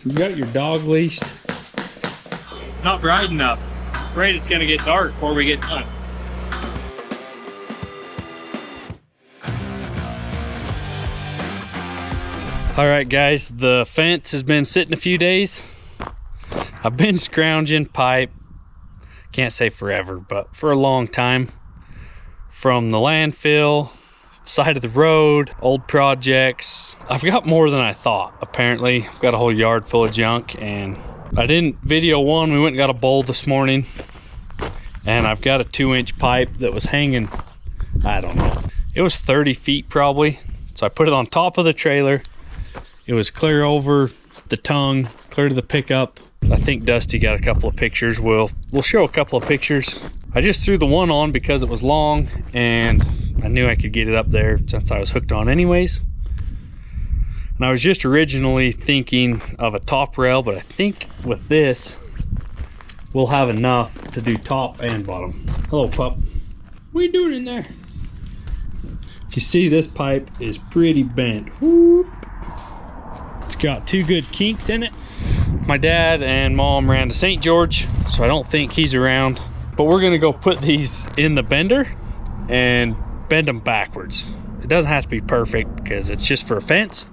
You got your dog leashed? Not bright enough. Afraid it's gonna get dark before we get done. All right, guys, the fence has been sitting a few days. I've been scrounging pipe, can't say forever, but for a long time, from the landfill, side of the road, old projects. I've got more than I thought, apparently. I've got a whole yard full of junk, and I didn't video one. We went and got a bowl this morning, and I've got a 2-inch pipe that was hanging, I don't know, it was 30 feet probably. So I put it on top of the trailer. It was clear over the tongue, clear to the pickup. I think Dusty got a couple of pictures. We'll show a couple of pictures. I just threw the one on because it was long and I knew I could get it up there since I was hooked on anyways. And I was just originally thinking of a top rail, but I think with this, we'll have enough to do top and bottom. Hello, pup. What are you doing in there? If you see, this pipe is pretty bent. Whoop. It's got 2 good kinks in it. My dad and mom ran to St. George, so I don't think he's around. But we're gonna go put these in the bender and bend them backwards. It doesn't have to be perfect because it's just for a fence.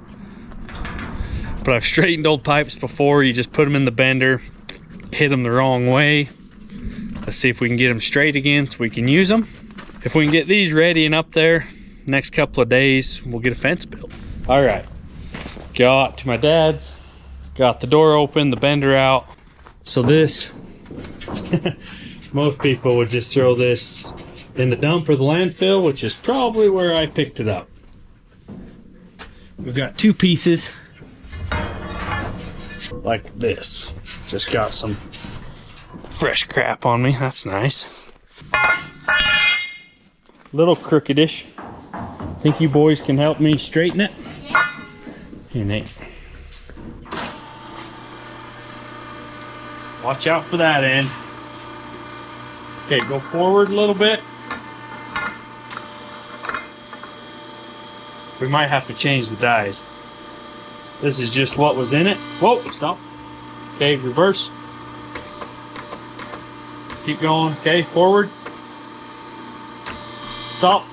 But I've straightened old pipes before. You just put them in the bender, hit them the wrong way. Let's see if we can get them straight again so we can use them. If we can get these ready and up there, next couple of days, we'll get a fence built. All right. Got to my dad's, got the door open, the bender out. So this, most people would just throw this in the dump or the landfill, which is probably where I picked it up. We've got 2 pieces like this. Just got some fresh crap on me, that's nice. Little crookedish. Think you boys can help me straighten it? Here, Nate. Watch out for that end. Okay, go forward a little bit. We might have to change the dies. This is just what was in it. Whoa, stop. Okay, reverse. Keep going. Okay, forward. Stop.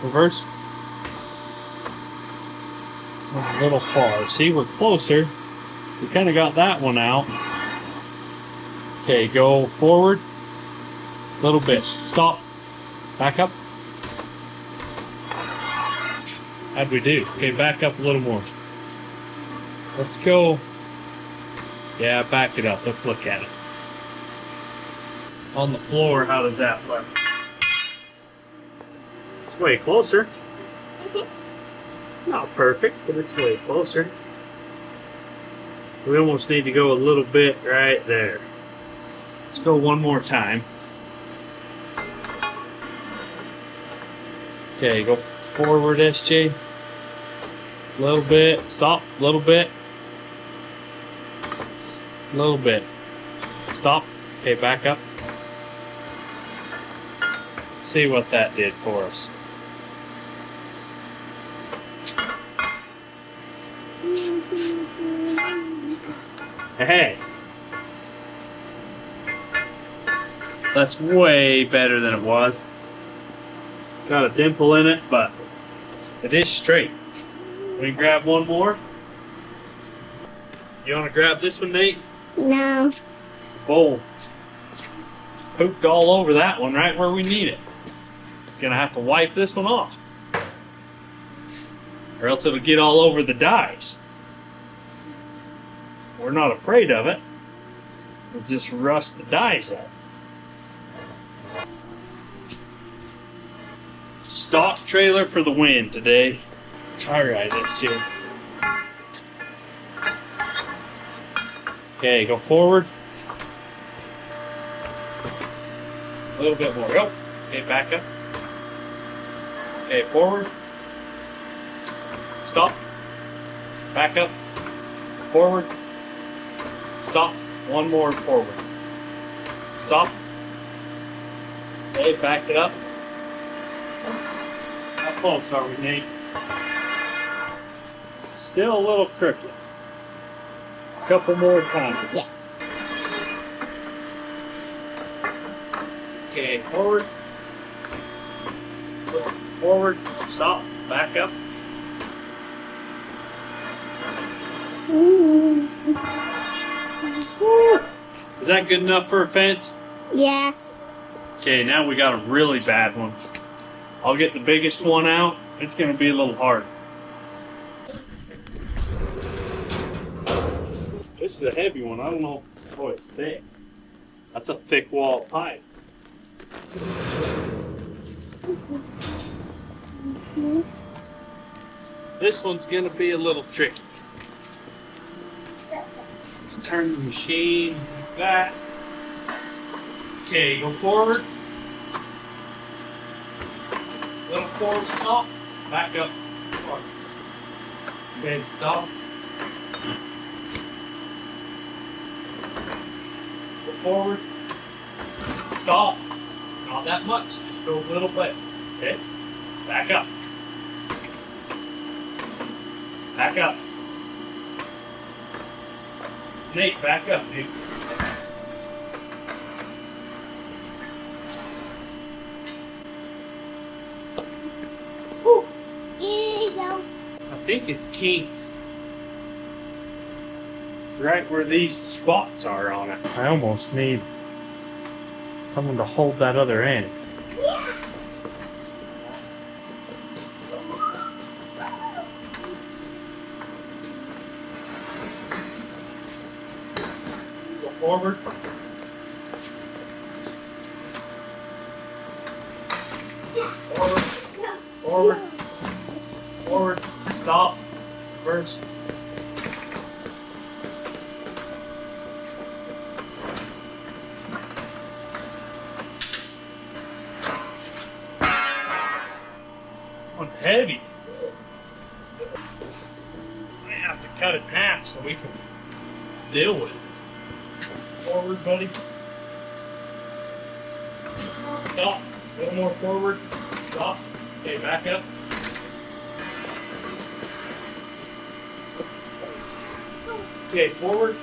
Reverse. A little far. See, we're closer. We kind of got that one out. Okay, go forward a little bit. Stop. Back up. How'd we do? Okay, back up a little more. Let's go. Yeah, back it up. Let's look at it. On the floor, how does that look? It's way closer. Not perfect, but it's way closer. We almost need to go a little bit right there. Let's go one more time. Okay, go forward, SJ. A little bit. Stop. A little bit. A little bit. Stop. Okay, back up. Let's see what that did for us. Hey, that's way better than it was. Got a dimple in it, but it is straight. We grab one more. You want to grab this one, Nate? No. Bowl. Pooped all over that one, right where we need it. Gonna have to wipe this one off, or else it'll get all over the dies. We're not afraid of it. We'll just rust the dies up. Stock trailer for the win today. Alright, that's two. Okay, go forward. A little bit more. Go. Okay, back up. Okay, forward. Stop. Back up. Forward. Stop. One more forward. Stop. Okay, back it up. How close are we, Nate? Still a little crooked. couple more times. Yeah. Okay, forward. Forward. Stop. Back up. Is that good enough for a fence? Yeah. Okay, now we got a really bad one. I'll get the biggest one out. It's going to be a little hard. This is a heavy one. I don't know. Oh, it's thick. That's a thick wall pipe. This one's going to be a little tricky. Let's turn the machine like that. Okay, go forward. Little forward, stop. Back up. Okay, stop. Go forward. Stop. Not that much. Just go a little bit. Okay. Back up. Back up. Nate, back up, dude. Whew. Here you go. I think it's kinked right where these spots are on it. I almost need someone to hold that other end. Go forward. Forward. Forward. Forward. Stop. Reverse. One's heavy. I have to cut it in half so we can deal with it. Forward, buddy. Stop. A little more forward. Stop. Okay, back up. Okay, forward.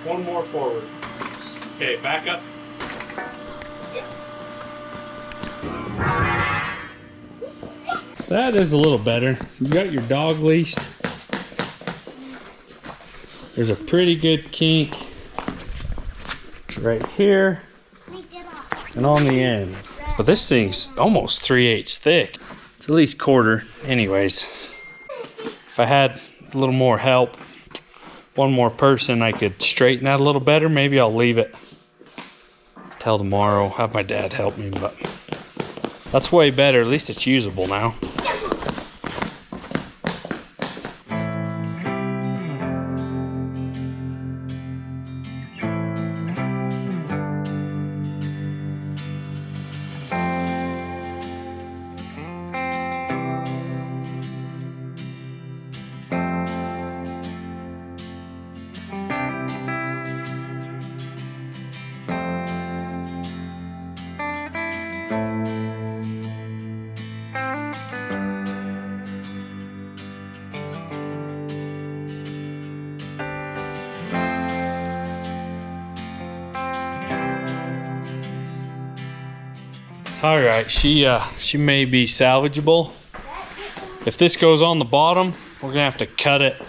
One more forward. Okay, back up. That is a little better. You got your dog leashed. There's a pretty good kink right here and on the end. But this thing's almost 3/8 thick. It's at least quarter. Anyways, if I had a little more help, one more person, I could straighten that a little better. Maybe I'll leave it till tomorrow. Have my dad help me, but that's way better. At least it's usable now. All right, she may be salvageable. If this goes on the bottom, we're gonna have to cut it.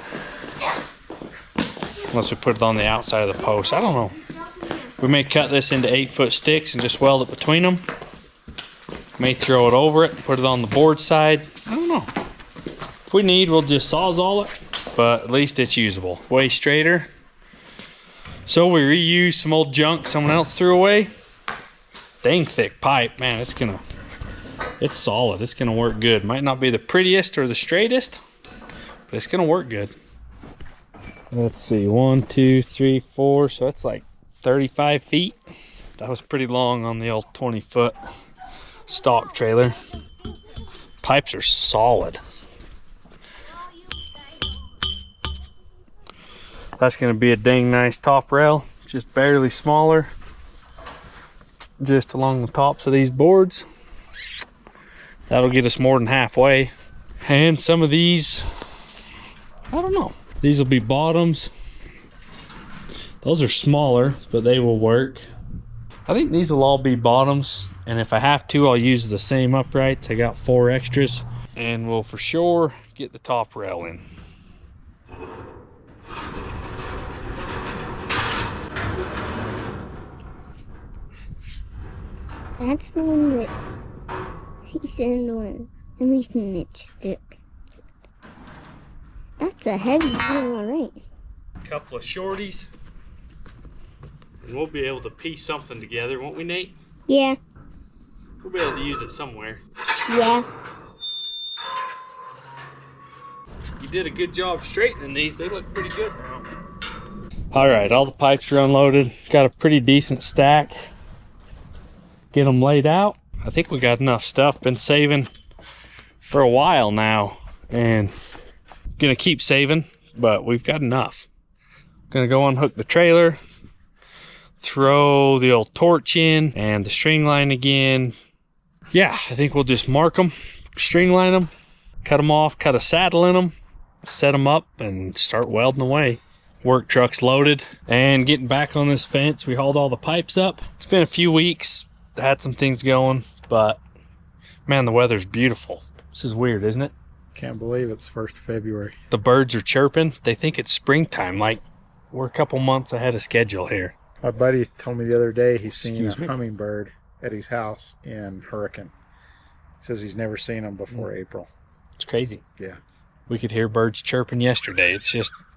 Unless we put it on the outside of the post. I don't know. We may cut this into 8-foot sticks and just weld it between them. May throw it over it, put it on the board side. I don't know. If we need, we'll just sawzall it. But at least it's usable. Way straighter. So we reused some old junk someone else threw away. Dang thick pipe, man, it's solid. It's gonna work good. Might not be the prettiest or the straightest, but it's gonna work good. Let's see, 1, 2, 3, 4. So that's like 35 feet. That was pretty long on the old 20-foot stock trailer. Pipes are solid. That's gonna be a dang nice top rail, just barely smaller. Just along the tops of these boards. That'll get us more than halfway. And some of these I don't know. These will be bottoms. Those are smaller, but they will work. I think these will all be bottoms, and if I have to, I'll use the same uprights. I got 4 extras, and we'll for sure get the top rail in. That's the one that he said one. At least Mitch took. That's a heavy one, alright. Couple of shorties, and we'll be able to piece something together, won't we, Nate? Yeah. We'll be able to use it somewhere. Yeah. You did a good job straightening these. They look pretty good now. All right, all the pipes are unloaded. Got a pretty decent stack. Get them laid out. I think we got enough stuff. Been saving for a while now, and gonna keep saving, but we've got enough. Gonna go unhook the trailer, throw the old torch in and the string line again. Yeah, I think we'll just mark them, string line them, cut them off, cut a saddle in them, set them up, and start welding away. Work truck's loaded, and getting back on this fence. We hauled all the pipes up. It's been a few weeks, had some things going, but man, the weather's beautiful. This is weird, isn't it? Can't believe it's 1st of February. The birds are chirping. They think it's springtime, like we're a couple months ahead of schedule here. My buddy told me the other day he's seen Excuse a me? hummingbird at his house in Hurricane. Says he's never seen them before April. It's crazy. Yeah. We could hear birds chirping yesterday. It's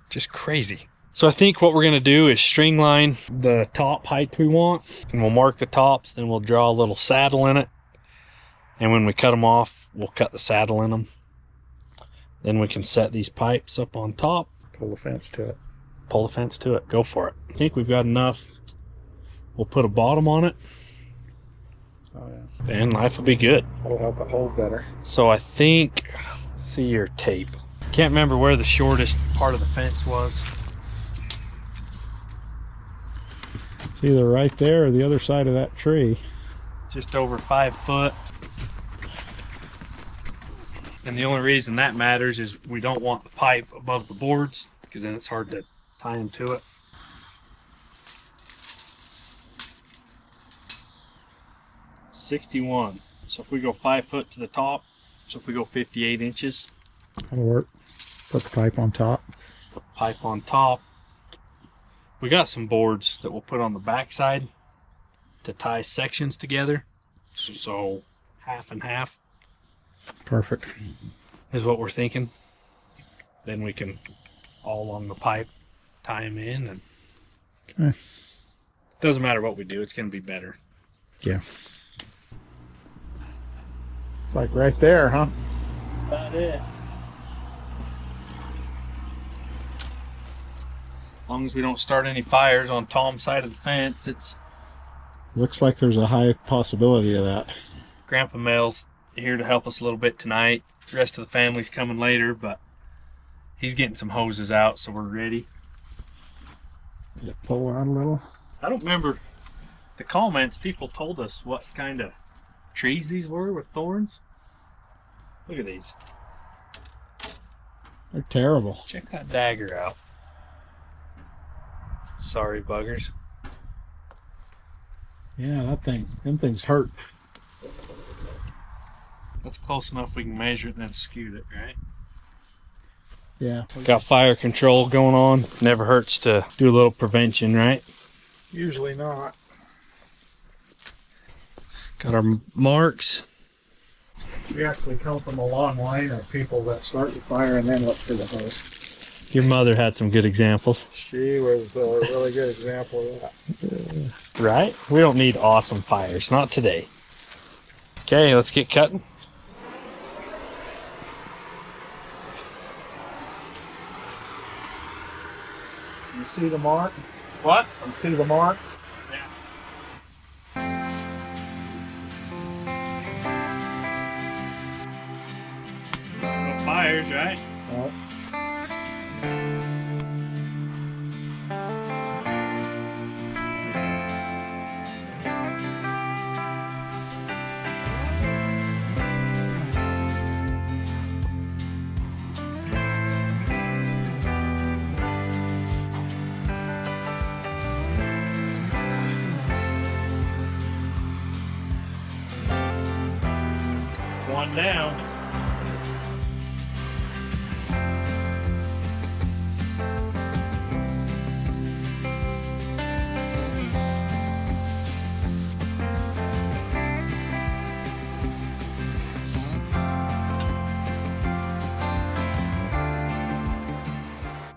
just crazy. So I think what we're gonna do is string line the top height we want, and we'll mark the tops, then we'll draw a little saddle in it. And when we cut them off, we'll cut the saddle in them. Then we can set these pipes up on top. Pull the fence to it. Pull the fence to it. Go for it. I think we've got enough. We'll put a bottom on it, Oh yeah. and life will be good. That'll help it hold better. So I think, let's see your tape. Can't remember where the shortest part of the fence was. It's either right there or the other side of that tree. Just over 5 foot. And the only reason that matters is we don't want the pipe above the boards, because then it's hard to tie them to it. $61. So if we go 5 foot to the top, so if we go 58 inches, That'll work. Put the pipe on top. put the pipe on top. We got some boards that we'll put on the back side to tie sections together. So half and half Perfect. is what we're thinking. Then we can all along the pipe tie them in, and Okay. doesn't matter what we do, it's going to be better. Yeah. It's like right there, huh? About it. As long as we don't start any fires on Tom's side of the fence, it's Looks like there's a high possibility of that. Grandpa Mel's here to help us a little bit tonight. The rest of the family's coming later, but he's getting some hoses out, so we're ready. Did it pull out a little? I don't remember the comments. People told us what kind of trees these were with thorns. Look at these. They're terrible. Check that dagger out. Sorry, buggers. Yeah, them things hurt. That's close enough we can measure it and then scoot it, right? Yeah. Got fire control going on. Never hurts to do a little prevention, right? Usually not. Got our marks. We actually come from a long line of people that start the fire and then look for the hose. Your mother had some good examples. She was a really good example of that. Right? We don't need awesome fires. Not today. Okay, let's get cutting. You see the mark? What? You see the mark? No fires, right? No. down.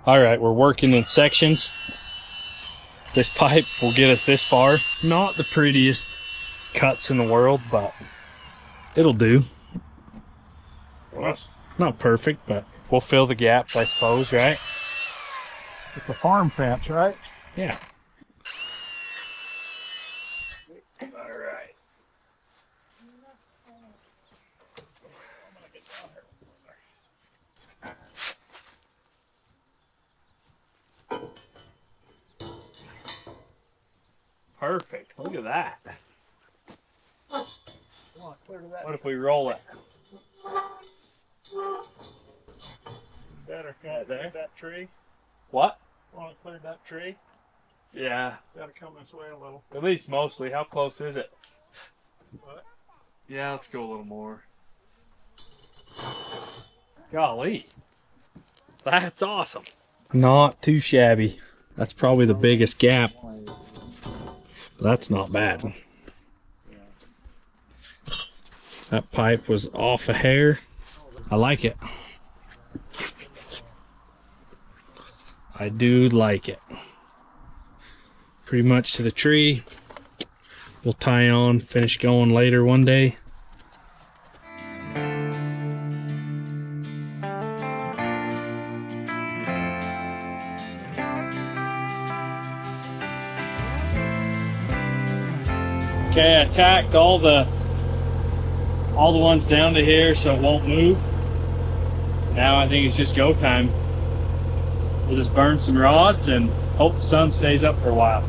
All right, we're working in sections. This pipe will get us this far. Not the prettiest cuts in the world, but it'll do. Well, Not perfect, but we'll fill the gaps, I suppose, right? it's a farm fence, right? Yeah. All right. Perfect. Look at that. Come on, clear to that. What if we roll it? Better cut There. that tree. What? Want to clear that tree? Yeah, Gotta come this way a little. at least mostly. How close is it? What? Yeah, let's go a little more. Golly. That's awesome. Not too shabby. That's probably the biggest gap. But that's not bad. That pipe was off a hair. I like it. I do like it. Pretty much to the tree. We'll tie on, finish going later one day. Okay, I tacked all the ones down to here so it won't move. Now I think it's just go time. We'll just burn some rods and hope the sun stays up for a while.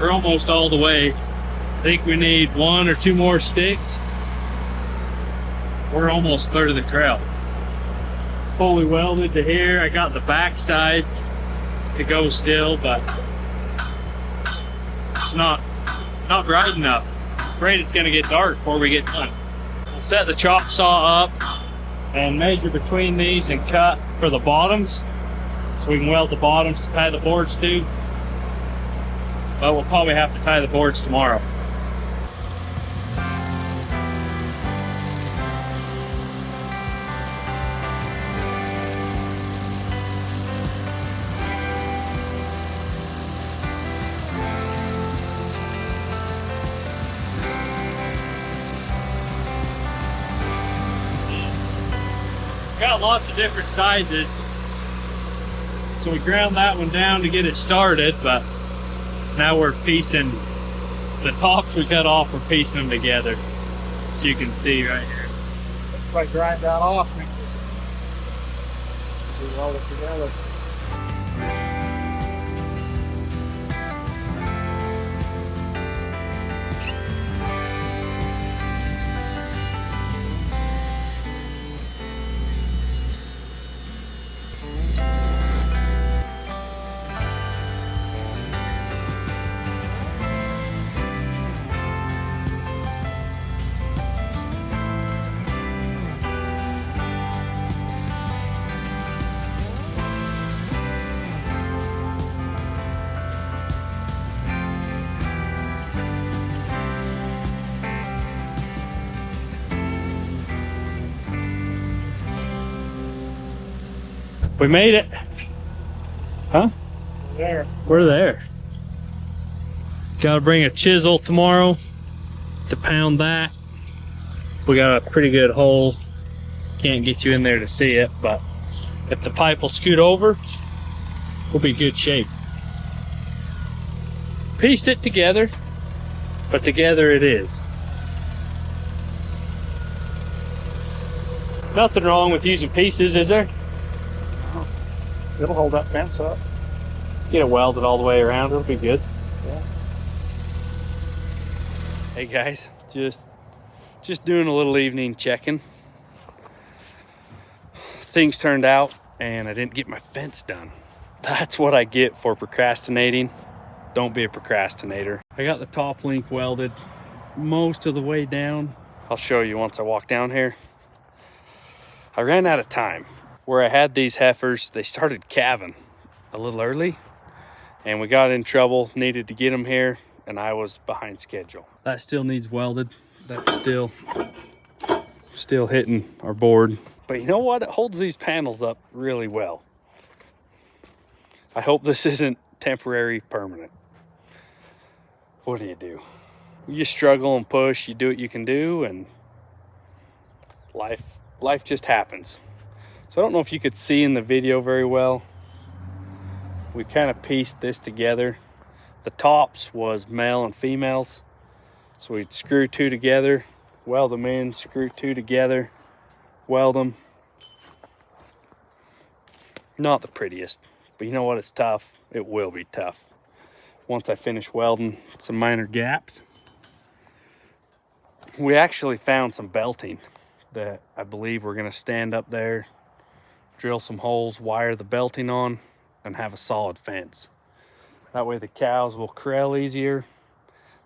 We're almost all the way. I think we need 1 or 2 more sticks. We're almost clear to the crowd. Fully welded to here. I got the back sides to go still, but it's not bright enough. I'm afraid it's gonna get dark before we get done. We'll set the chop saw up and measure between these and cut for the bottoms so we can weld the bottoms to tie the boards to. But we'll probably have to tie the boards tomorrow. Got lots of different sizes. So we ground that one down to get it started, but now we're piecing the tops we cut off, we're piecing them together. As you can see right here. If I grind that off, we just weld it together. We made it. Huh? There. We're there. Gotta bring a chisel tomorrow to pound that. We got a pretty good hole. Can't get you in there to see it, but if the pipe will scoot over, we'll be in good shape. Pieced it together, but together it is. Nothing wrong with using pieces, is there? It'll hold that fence up. Get it welded all the way around, it'll be good. Yeah. Hey guys, just doing a little evening checking. Things turned out and I didn't get my fence done. That's what I get for procrastinating. Don't be a procrastinator. I got the top link welded most of the way down. I'll show you once I walk down here. I ran out of time. Where I had these heifers, they started calving a little early and we got in trouble, needed to get them here, and I was behind schedule. That still needs welded. That's still hitting our board. But you know what? It holds these panels up really well. I hope this isn't temporary, permanent. What do? You struggle and push, you do what you can do, and life just happens. So I don't know if you could see in the video very well. We kind of pieced this together. The tops was male and females. So we'd screw two together, weld them in, screw two together, weld them. Not the prettiest, but you know what? It's tough. It will be tough. Once I finish welding some minor gaps. We actually found some belting that I believe we're gonna stand up there, drill some holes, wire the belting on, and have a solid fence. That way the cows will corral easier.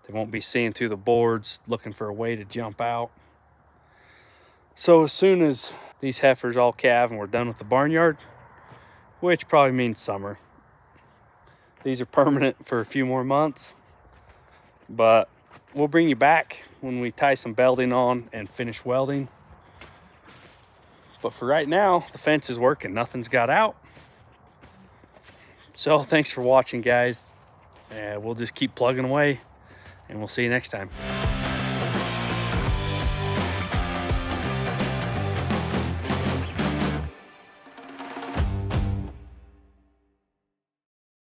They won't be seeing through the boards looking for a way to jump out. So as soon as these heifers all calve and we're done with the barnyard, which probably means summer, these are permanent for a few more months, but we'll bring you back when we tie some belting on and finish welding. But for right now, the fence is working. Nothing's got out. So thanks for watching, guys. We'll just keep plugging away, and we'll see you next time.